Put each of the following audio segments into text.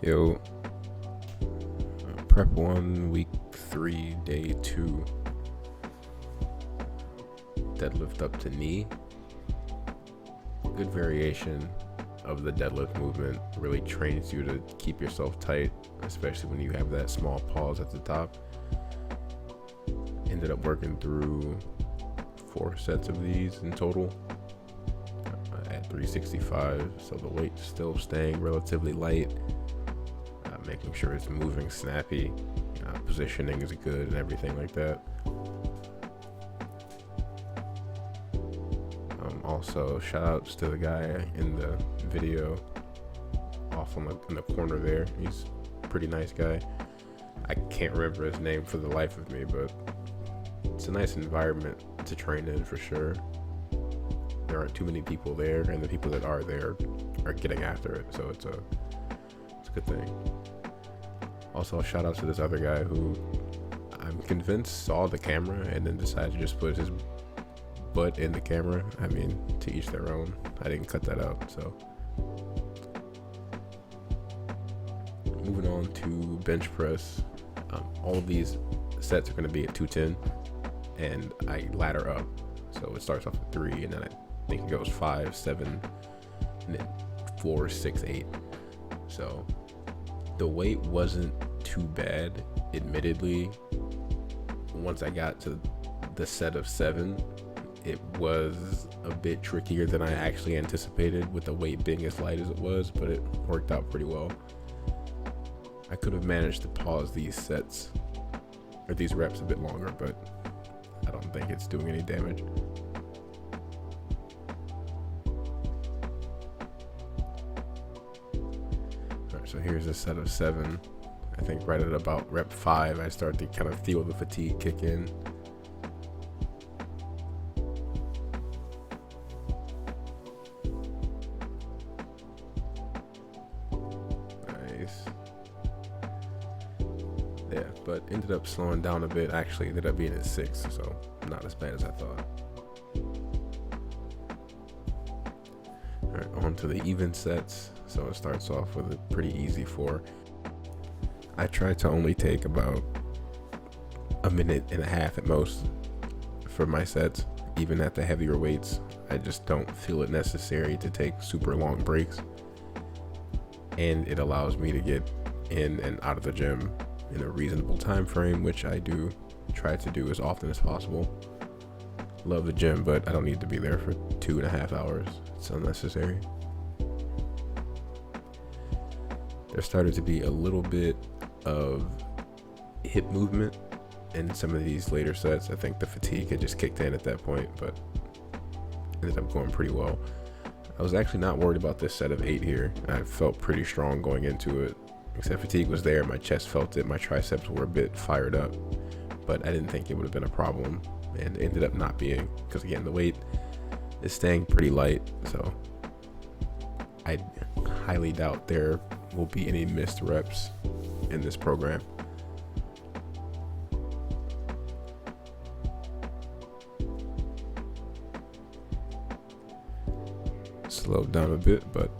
Yo, prep 1, week 3, day 2. Deadlift up to knee. Good variation of the deadlift movement. Really trains you to keep yourself tight, especially when you have that small pause at the top. Ended up working through 4 sets of these in total at 365, so the weight still staying relatively light. Making sure it's moving snappy, positioning is good and everything like that. Also, shout outs to the guy in the video off in the corner there. He's a pretty nice guy. I can't remember his name for the life of me, but it's a nice environment to train in for sure. There aren't too many people there, and the people that are there are getting after it, so it's a good thing. Also, shout out to this other guy who I'm convinced saw the camera and then decided to just put his butt in the camera. I mean, to each their own. I didn't cut that out, so. Moving on to bench press. All of these sets are going to be at 210, and I ladder up. So it starts off at 3, and then I think it goes 5, 7, and then 4, 6, 8. So the weight wasn't too bad, admittedly. Once I got to the set of 7, it was a bit trickier than I actually anticipated with the weight being as light as it was, but it worked out pretty well. I could have managed to pause these sets or these reps a bit longer, but I don't think it's doing any damage. Alright, so here's a set of 7. I think right at about rep 5, I start to kind of feel the fatigue kick in. Nice. Yeah, but ended up slowing down a bit. Actually ended up being at 6, so not as bad as I thought. Alright, on to the even sets. So it starts off with a pretty easy 4. I try to only take about a minute and a half at most for my sets. Even at the heavier weights, I just don't feel it necessary to take super long breaks. And it allows me to get in and out of the gym in a reasonable time frame, which I do try to do as often as possible. Love the gym, but I don't need to be there for 2.5 hours. It's unnecessary. There started to be a little bit of hip movement in some of these later sets. I think the fatigue had just kicked in at that point, but ended up going pretty well. I was actually not worried about this set of 8 here. I felt pretty strong going into it. Except fatigue was there, my chest felt it, my triceps were a bit fired up, but I didn't think it would have been a problem, and it ended up not being, because again, the weight is staying pretty light, so I highly doubt there will be any missed reps in this program. Slowed down a bit, but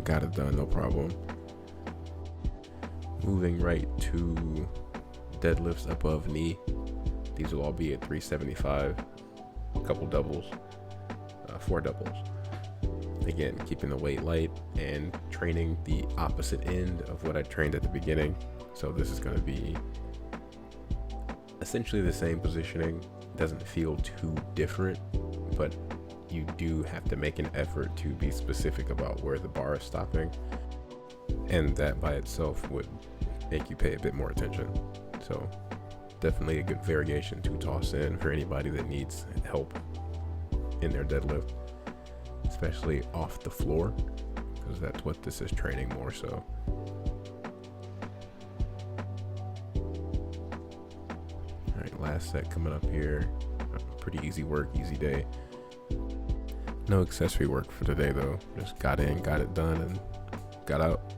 got it done, no problem. Moving right to deadlifts above knee. These will all be at 375, a couple doubles, 4 doubles. Again, keeping the weight light and training the opposite end of what I trained at the beginning. So this is going to be essentially the same positioning. Doesn't feel too different, but you do have to make an effort to be specific about where the bar is stopping, and that by itself would make you pay a bit more attention. So definitely a good variation to toss in for anybody that needs help in their deadlift, especially off the floor, because that's what this is training more so. All right, last set coming up here. Pretty easy work, easy day. No accessory work for today though. Just got in, got it done, and got out.